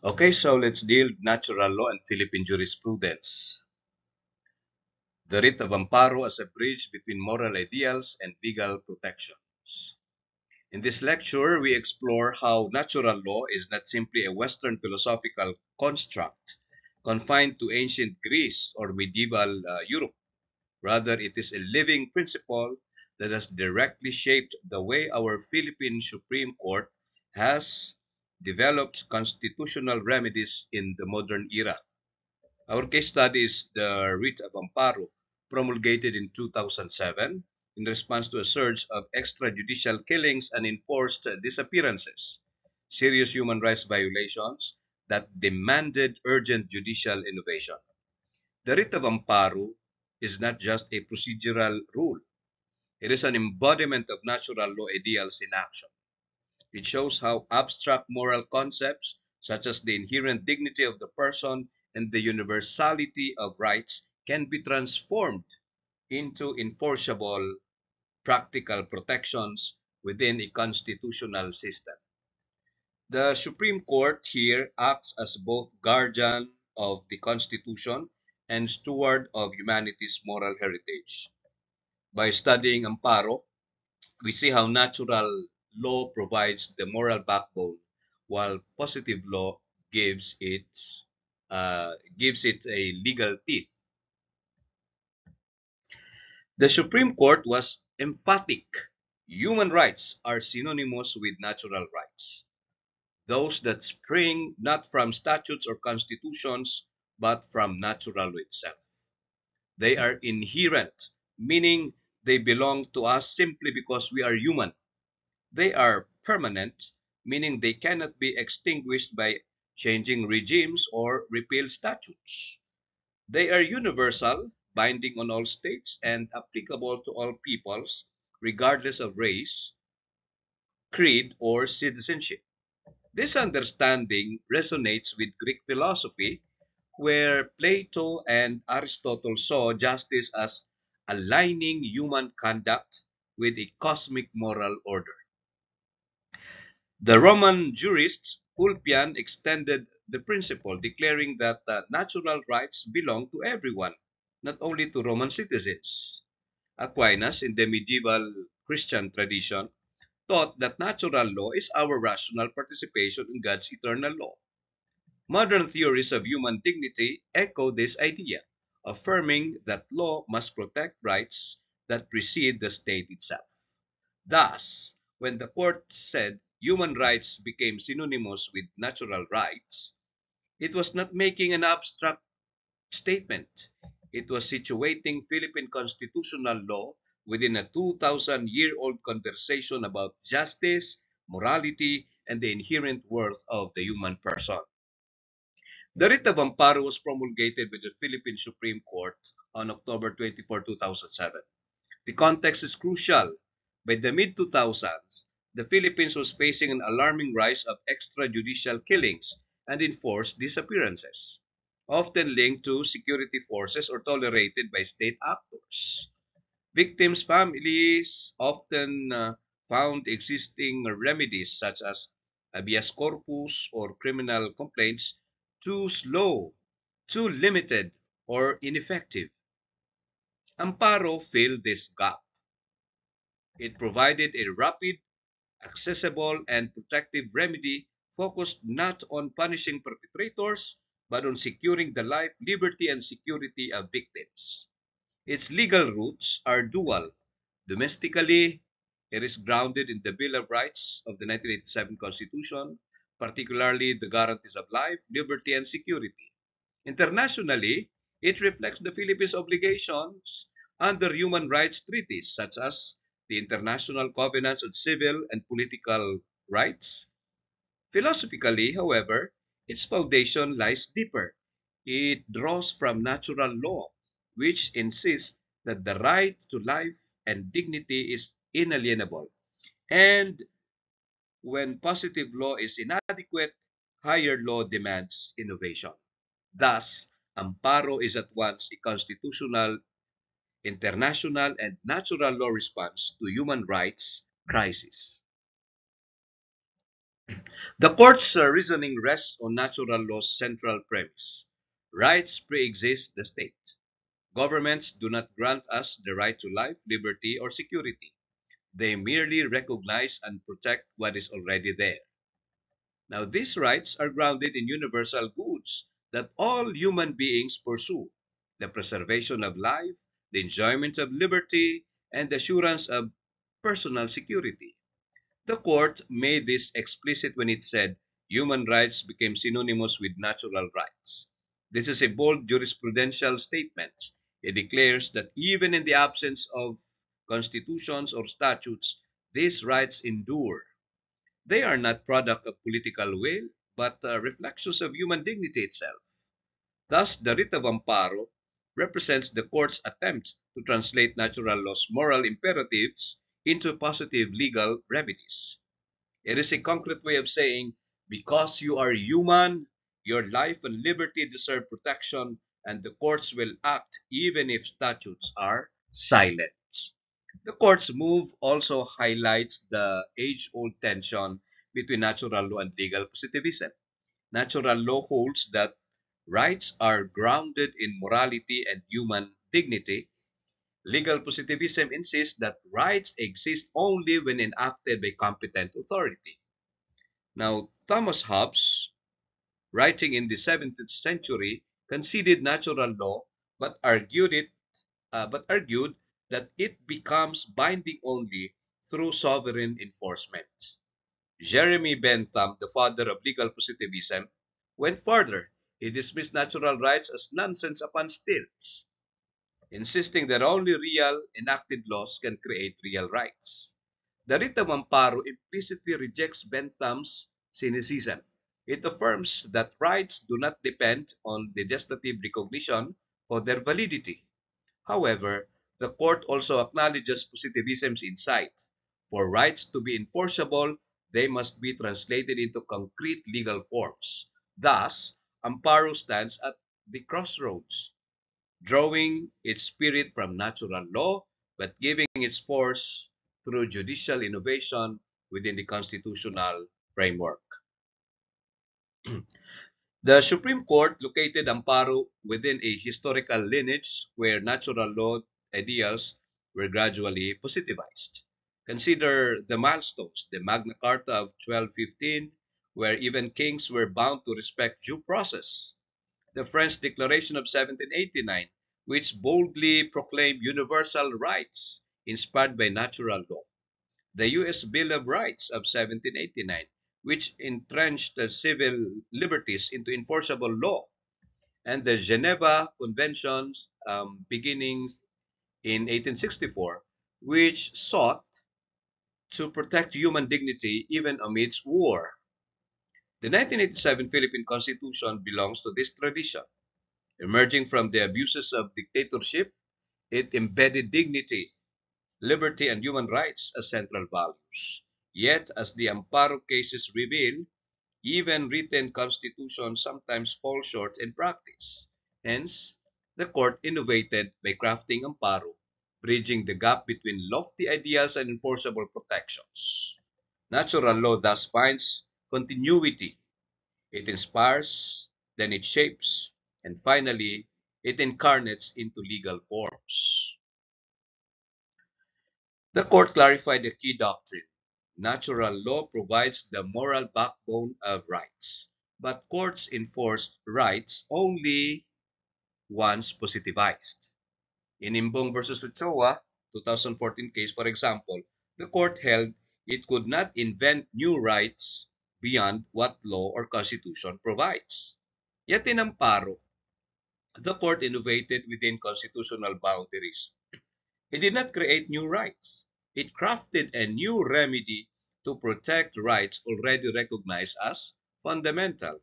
Okay, so let's deal with natural law and Philippine jurisprudence. The writ of amparo as a bridge between moral ideals and legal protections. In this lecture, we explore how natural law is not simply a Western philosophical construct confined to ancient Greece or medieval Europe. Rather, it is a living principle that has directly shaped the way our Philippine Supreme Court has developed constitutional remedies in the modern era. Our case study is the writ of amparo, promulgated in 2007 in response to a surge of extrajudicial killings and enforced disappearances, serious human rights violations that demanded urgent judicial innovation. The writ of amparo is not just a procedural rule, it is an embodiment of natural law ideals in action. It shows how abstract moral concepts, such as the inherent dignity of the person and the universality of rights, can be transformed into enforceable practical protections within a constitutional system. The Supreme Court here acts as both guardian of the Constitution and steward of humanity's moral heritage. By studying Amparo, we see how natural law provides the moral backbone, while positive law gives it a legal teeth. The Supreme Court was emphatic. Human rights are synonymous with natural rights, those that spring not from statutes or constitutions, but from natural law itself. They are inherent, meaning they belong to us simply because we are human. They are permanent, meaning they cannot be extinguished by changing regimes or repeal statutes. They are universal, binding on all states and applicable to all peoples, regardless of race, creed, or citizenship. This understanding resonates with Greek philosophy, where Plato and Aristotle saw justice as aligning human conduct with a cosmic moral order. The Roman jurist Ulpian extended the principle, declaring that natural rights belong to everyone, not only to Roman citizens. Aquinas, in the medieval Christian tradition, taught that natural law is our rational participation in God's eternal law. Modern theories of human dignity echo this idea, affirming that law must protect rights that precede the state itself. Thus, when the court said human rights became synonymous with natural rights, it was not making an abstract statement. It was situating Philippine constitutional law within a 2,000-year-old conversation about justice, morality, and the inherent worth of the human person. The writ of amparo was promulgated by the Philippine Supreme Court on October 24, 2007. The context is crucial. By the mid-2000s, the Philippines was facing an alarming rise of extrajudicial killings and enforced disappearances, often linked to security forces or tolerated by state actors. Victims' families often found existing remedies such as habeas corpus or criminal complaints too slow, too limited, or ineffective. Amparo filled this gap. It provided a rapid, accessible, and protective remedy focused not on punishing perpetrators, but on securing the life, liberty, and security of victims. Its legal roots are dual. Domestically, it is grounded in the Bill of Rights of the 1987 Constitution, particularly the guarantees of life, liberty, and security. Internationally, it reflects the Philippines' obligations under human rights treaties such as the International Covenants on Civil and Political Rights. Philosophically, however, its foundation lies deeper. It draws from natural law, which insists that the right to life and dignity is inalienable. And when positive law is inadequate, higher law demands innovation. Thus, amparo is at once a constitutional, international, and natural law response to human rights crisis. The court's reasoning rests on natural law's central premise. Rights pre-exist the state. Governments do not grant us the right to life, liberty, or security. They merely recognize and protect what is already there. Now, these rights are grounded in universal goods that all human beings pursue: the preservation of life, the enjoyment of liberty, and the assurance of personal security. The court made this explicit when it said human rights became synonymous with natural rights. This is a bold jurisprudential statement. It declares that even in the absence of constitutions or statutes, these rights endure. They are not product of political will, but reflections of human dignity itself. Thus, the writ of amparo represents the court's attempt to translate natural law's moral imperatives into positive legal remedies. It is a concrete way of saying, because you are human, your life and liberty deserve protection, and the courts will act even if statutes are silent. The court's move also highlights the age-old tension between natural law and legal positivism. Natural law holds that rights are grounded in morality and human dignity. Legal positivism insists that rights exist only when enacted by competent authority. Now, Thomas Hobbes, writing in the 17th century, conceded natural law, but argued that it becomes binding only through sovereign enforcement. Jeremy Bentham, the father of legal positivism, went further. He dismissed natural rights as nonsense upon stilts, insisting that only real enacted laws can create real rights. The writ of amparo implicitly rejects Bentham's cynicism. It affirms that rights do not depend on legislative recognition for their validity. However, the court also acknowledges positivism's insight. For rights to be enforceable, they must be translated into concrete legal forms. Thus, amparo stands at the crossroads, drawing its spirit from natural law, but giving its force through judicial innovation within the constitutional framework. The Supreme Court located amparo within a historical lineage where natural law ideals were gradually positivized. Consider the milestones: the Magna Carta of 1215, where even kings were bound to respect due process; the French Declaration of 1789, which boldly proclaimed universal rights inspired by natural law; the U.S. Bill of Rights of 1789, which entrenched the civil liberties into enforceable law; and the Geneva Conventions beginning in 1864, which sought to protect human dignity even amidst war. The 1987 Philippine Constitution belongs to this tradition. Emerging from the abuses of dictatorship, it embedded dignity, liberty, and human rights as central values. Yet, as the amparo cases reveal, even written constitutions sometimes fall short in practice. Hence, the court innovated by crafting amparo, bridging the gap between lofty ideals and enforceable protections. Natural law thus finds continuity. It inspires, then it shapes, and finally, it incarnates into legal forms. The court clarified the key doctrine. Natural law provides the moral backbone of rights, but courts enforce rights only once positivized. In Imbong versus Ochoa, 2014 case, for example, the court held it could not invent new rights beyond what law or constitution provides. Yet in Amparo, the court innovated within constitutional boundaries. It did not create new rights. It crafted a new remedy to protect rights already recognized as fundamental.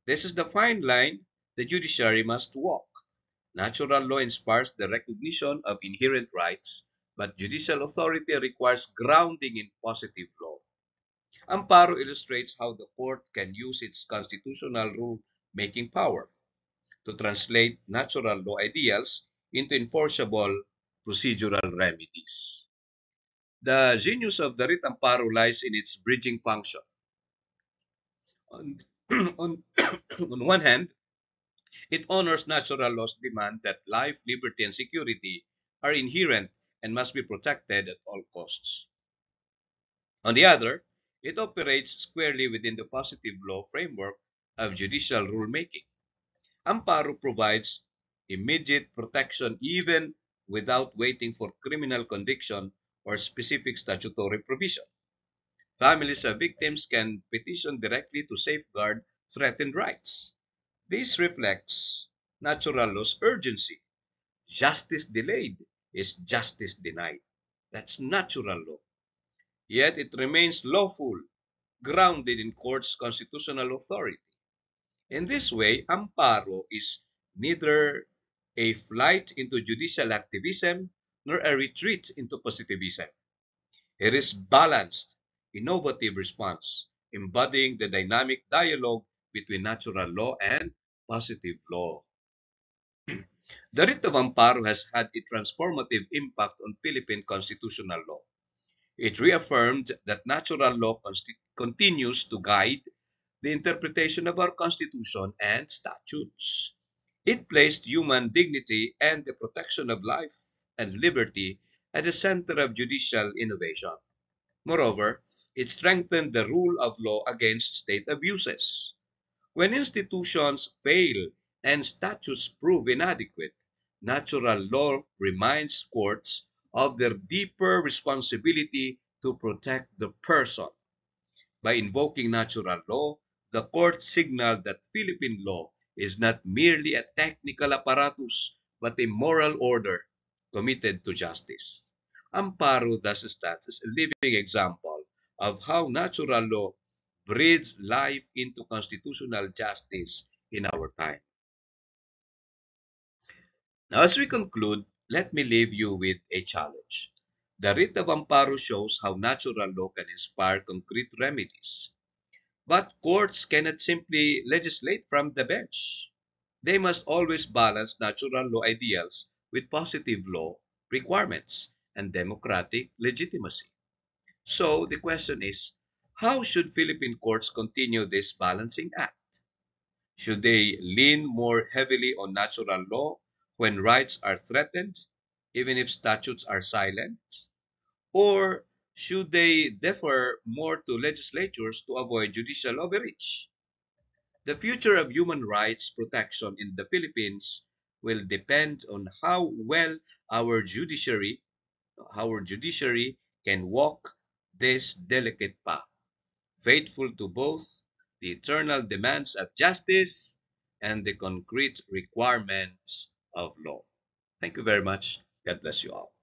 This is the fine line the judiciary must walk. Natural law inspires the recognition of inherent rights, but judicial authority requires grounding in positive law. Amparo illustrates how the court can use its constitutional rule-making power to translate natural law ideals into enforceable procedural remedies. The genius of the writ amparo lies in its bridging function. On, on, on one hand, it honors natural law's demand that life, liberty, and security are inherent and must be protected at all costs. On the other, it operates squarely within the positive law framework of judicial rulemaking. Amparo provides immediate protection even without waiting for criminal conviction or specific statutory provision. Families of victims can petition directly to safeguard threatened rights. This reflects natural law's urgency. Justice delayed is justice denied. That's natural law. Yet it remains lawful, grounded in court's constitutional authority. In this way, amparo is neither a flight into judicial activism nor a retreat into positivism. It is balanced, innovative response, embodying the dynamic dialogue between natural law and positive law. The writ of amparo has had a transformative impact on Philippine constitutional law. It reaffirmed that natural law continues to guide the interpretation of our Constitution and statutes. It placed human dignity and the protection of life and liberty at the center of judicial innovation. Moreover, it strengthened the rule of law against state abuses. When institutions fail and statutes prove inadequate, natural law reminds courts of their deeper responsibility to protect the person. By invoking natural law, the court signaled that Philippine law is not merely a technical apparatus but a moral order committed to justice. Amparo thus stands as a living example of how natural law breathes life into constitutional justice in our time. Now, as we conclude, let me leave you with a challenge. The writ of amparo shows how natural law can inspire concrete remedies. But courts cannot simply legislate from the bench. They must always balance natural law ideals with positive law requirements and democratic legitimacy. So the question is, how should Philippine courts continue this balancing act? Should they lean more heavily on natural law when rights are threatened, even if statutes are silent? Or should they defer more to legislatures to avoid judicial overreach? The future of human rights protection in the Philippines will depend on how well our judiciary, our judiciary can walk this delicate path, faithful to both the eternal demands of justice and the concrete requirements of law. Thank you very much. God bless you all.